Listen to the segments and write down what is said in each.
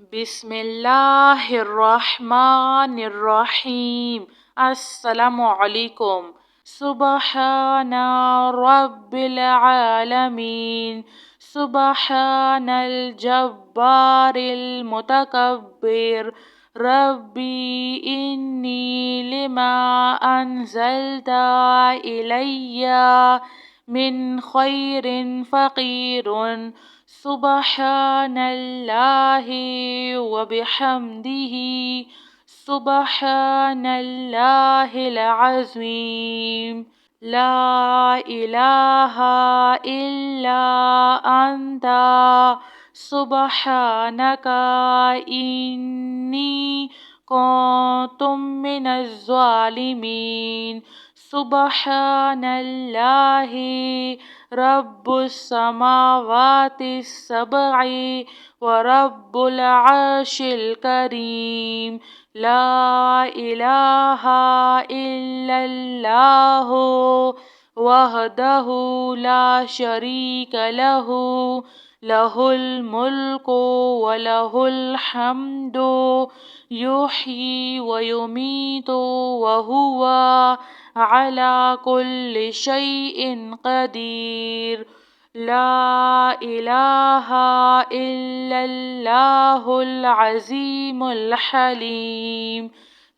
بسم اللہ الرحمن الرحیم۔ السلام علیکم۔ سبحان رب العالمین، سبحان الجبار المتکبر، ربی انی لما انزلت الی من خیر فقیر، سبحان اللہ وبحمدہ، سبحان اللہ العظیم، لا الہ الا انت سبحانک انی کنت من الظالمین، سبحان اللہ رب السماوات السبع ورب العرش الکریم، لا الہ الا اللہ وحدہ لا شریک لہ، لہ الملک ولہ الحمد، یحیی ویمیت وہو علی کل شیء قدیر، لا الہ الا اللہ العظیم الحلیم،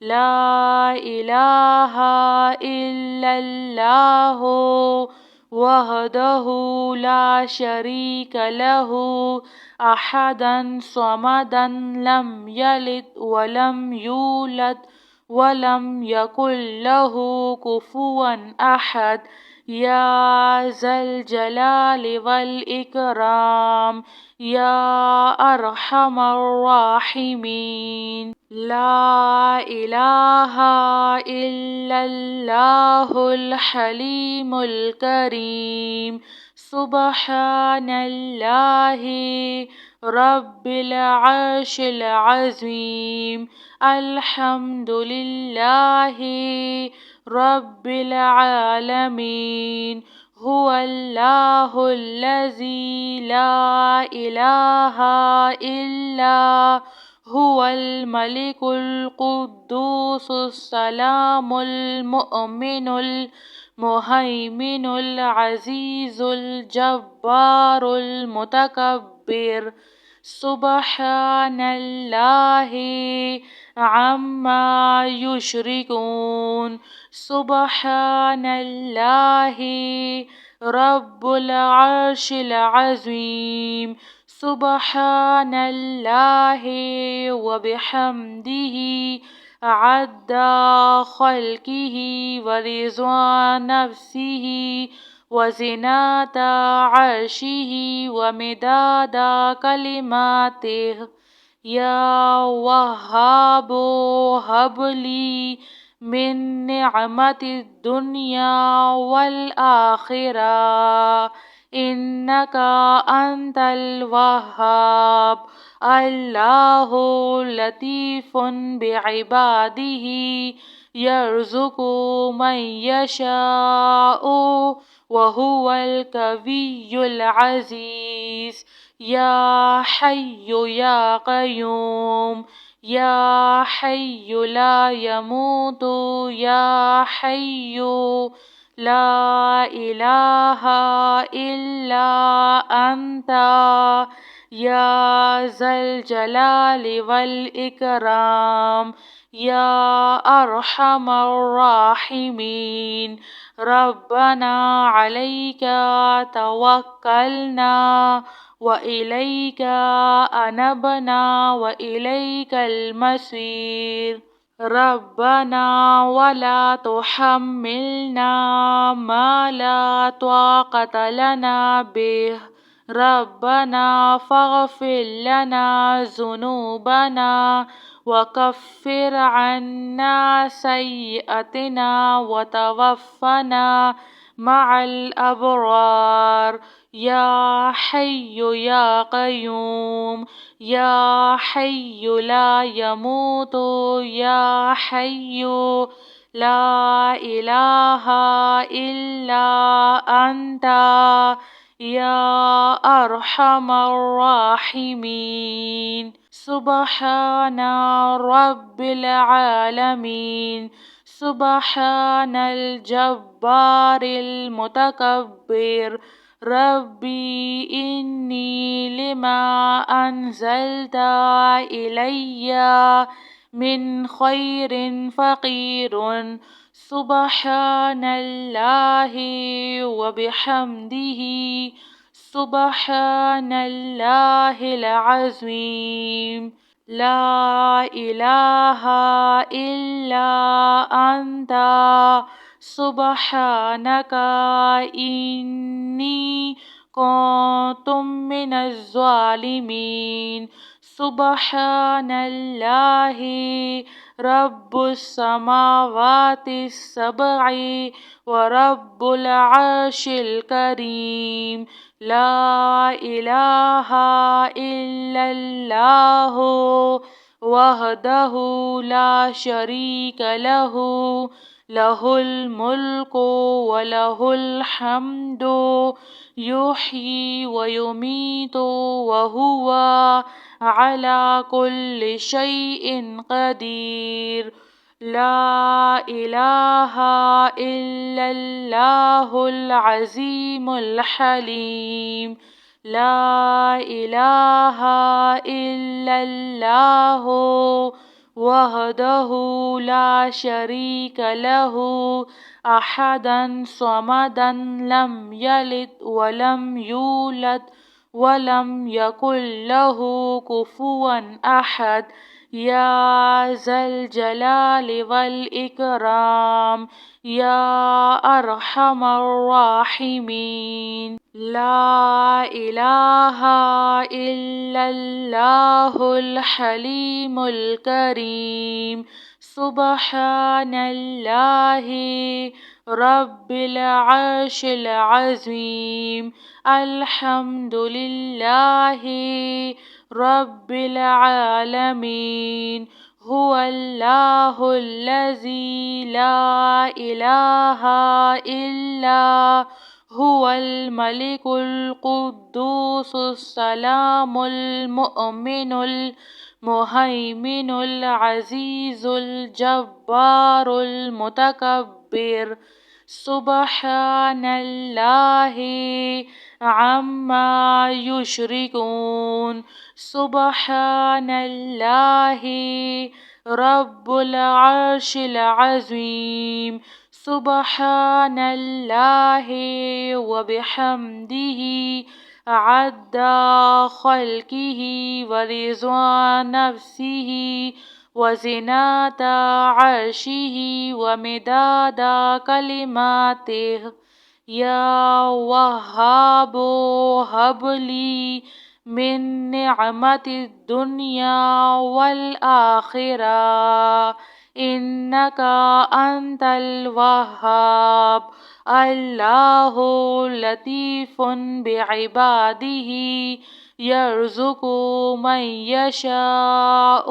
لا الہ الا اللہ وحدہ لا شریک لہ، احدا صمدا لم یلد ولم یولد ولم یکن لہ کفوا احد، یا ذا الجلال والاکرام، یا ارحم الراحمین، لا الہ الا اللہ الحلیم الکریم، سبحان اللہ رب العرش العظیم، الحمد للہ رب العالمین، هو اللہ الذی لا الہ الا هو الملک القدوس السلام المؤمن المہیمن العزیز الجبار المتکبر، سبحان اللہ عما یشرکون، سبحان اللہ رب العرش العظیم، سبحان اللہ وبحمدہ، عد خلقہ ورضا نفسہ وزنة عرشہ ومداد کلماتہ، یا وہاب ہب لی من نعمت الدنیا والآخرہ، انک انت الوہاب، اللہ لطیف بعبادہ، یرزق من یشاء وہو القوی العزیز، یا حی یا قیوم، یا حی لا یموت، یا حی لا الہ الا انت، یا ذا الجلال والاکرام، یا ارحم الراحمین، ربنا علیک توکلنا وإلیک انبنا وإلیک المصیر، ربنا ولا تحملنا ما لا طاقة لنا به، ربنا فاغفر لنا ذنوبنا وكفر عنا سيئاتنا وتوفنا مع الأبرار، یا حی یا قیوم، یا حی لا یموت، یا حی لا الہ الا انت، يا أرحم الراحمين. سبحان رب العالمين. سبحان الجبار المتكبر. ربي إني لما أنزلت إلي من خير فقير. سبحان الله وبحمده. سبحان الله العظيم. لا إله إلا أنت سبحانك إني كنت من الظالمين. سبحان الله رب السماوات السبع ورب العرش الكريم. لا إله إلا الله وحده لا شريك له. له الملك وله الحمد يحيي ويميت وهو على كل شيء قدير. لا إله إلا الله العظيم الحليم. لا إله إلا الله وحده لا شريك له أحدا صمدا لم يلد ولم يولد ولم يكن له كفوا أحد. يا ذا الجلال والإكرام يا أرحم الراحمين. لا إله إلا الله الحليم الكريم. سبحان الله رب العرش العظيم. الحمد لله رب العالمين. هو الله الذي لا إله إلا هو الملك القدوس السلام المؤمن المهيمن العزيز الجبار المتكبر. سبحان الله عما يشركون. سبحان الله رب العرش العظيم. سبحان الله وبحمده عد خلقه ورضا نفسه وزنة عرشه ومداد كلماته. يا وهاب هب لي من نعمة الدنيا والآخرة إنك أنت الوهاب. الله لطيف بعباده يرزق من يشاء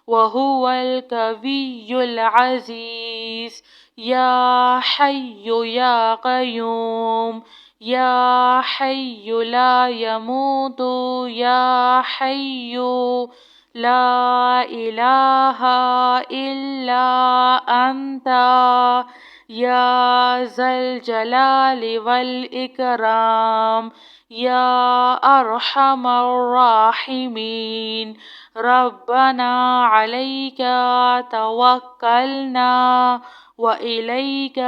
وهو القوي العزيز. يا حي يا قيوم يا حي لا يموت يا حي لا إله إلا أنت يا ذا الجلال والإكرام يا أرحم الراحمين. ربنا عليك توكلنا وإليك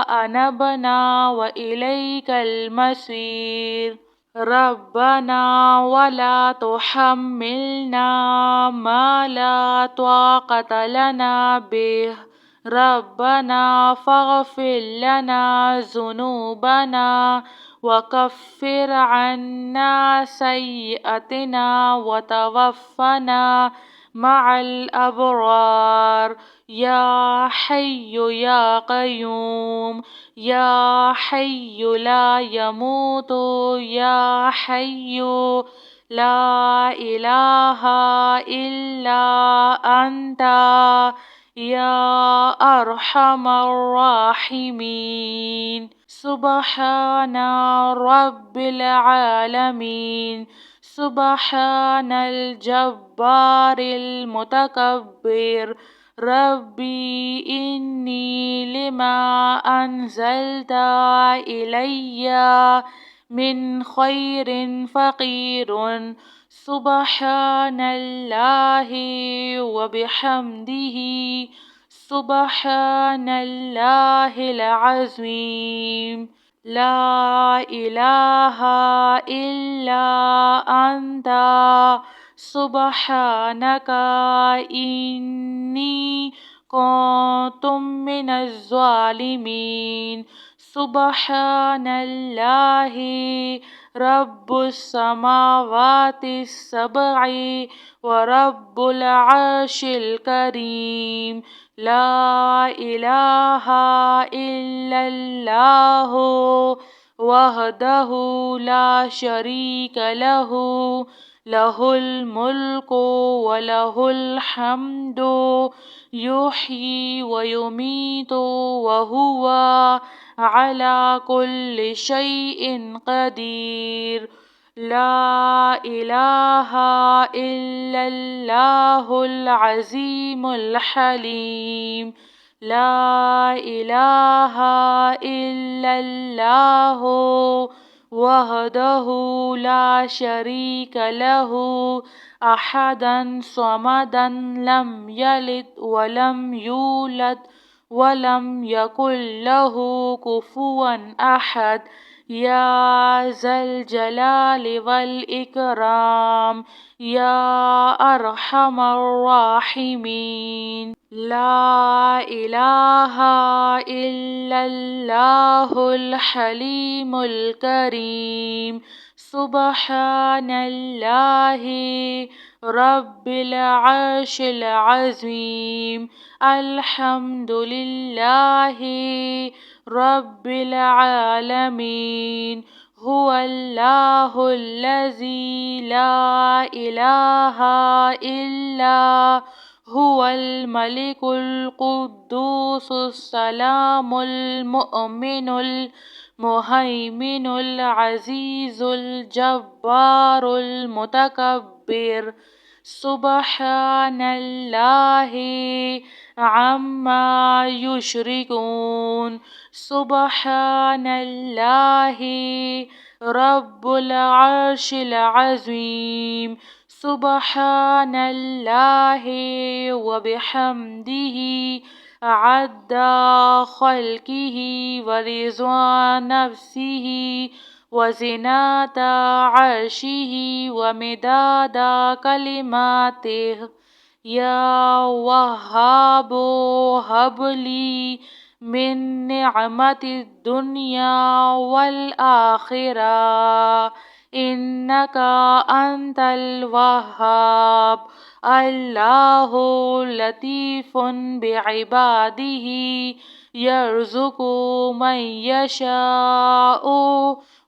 أنبنا وإليك المصير. ربنا ولا تحملنا ما لا طاقة لنا به. ربنا فاغفر لنا ذنوبنا وكفر عنا سيئاتنا وتوفنا مع الأبرار. يا حي يا قيوم يا حي لا يموت يا حي لا إله إلا أنت يا أرحم الراحمين. سبحان رب العالمين. سبحان الجبار المتكبر. ربي إني لما أنزلت إلي من خير فقير. سبحان الله وبحمده. سبحان الله العظيم. لا إله إلا أنت سبحانك إني كنت من الظالمين. سبحان الله رب السماوات السبع ورب العرش الكريم. لا إله إلا الله وحده لا شريك له. له الملك وله الحمد يحيي ويميت وهو على كل شيء قدير. لا إله إلا الله العظيم الحليم. لا إله إلا الله وحده لا شريك له أحدا صمدا لم يلد ولم يولد ولم يكن له كفوا أحد. يا ذا الجلال والإكرام يا أرحم الراحمين. لا إله إلا الله الحليم الكريم. سبحان الله رب العرش العظيم. الحمد لله رب العالمين. هو الله الذي لا إله إلا هو الملك القدوس السلام المؤمن المهيمن العزيز الجبار المتكبر. سبحان الله عما يشركون. سبحان الله رب العرش العظيم. سبحان الله وبحمده عد خلقه ورضا نفسه وزنة عرشه ومداد كلماته. يا وهاب هب لي من نعمة الدنيا والآخرة إنك أنت الوهاب. الله لطيف بعباده يرزق من يشاء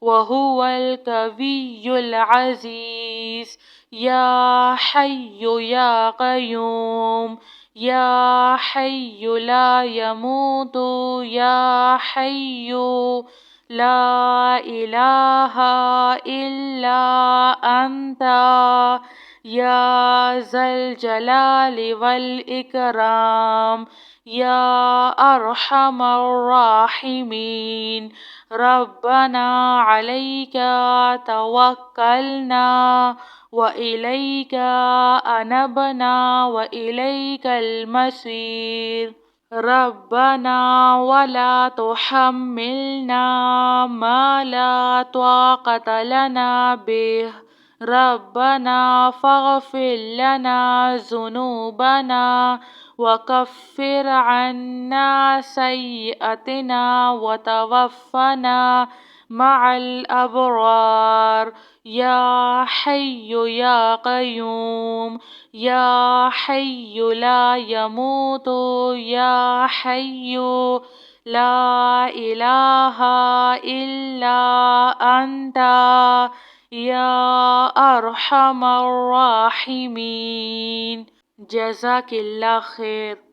وهو القوي العزيز. يا حي يا قيوم يا حي لا يموت يا حي لا إله إلا أنت يا ذا الجلال والإكرام يا أرحم الراحمين. ربنا عليك توكلنا وإليك أنبنا وإليك المصير. ربنا ولا تحملنا ما لا طاقة لنا به. ربنا فاغفر لنا ذنوبنا وكفر عنا سيئاتنا وتوفنا مع الأبرار. يا حي يا قيوم يا حي لا يموت يا حي لا إله إلا أنت يا أرحم الراحمين. جزاك الله خير.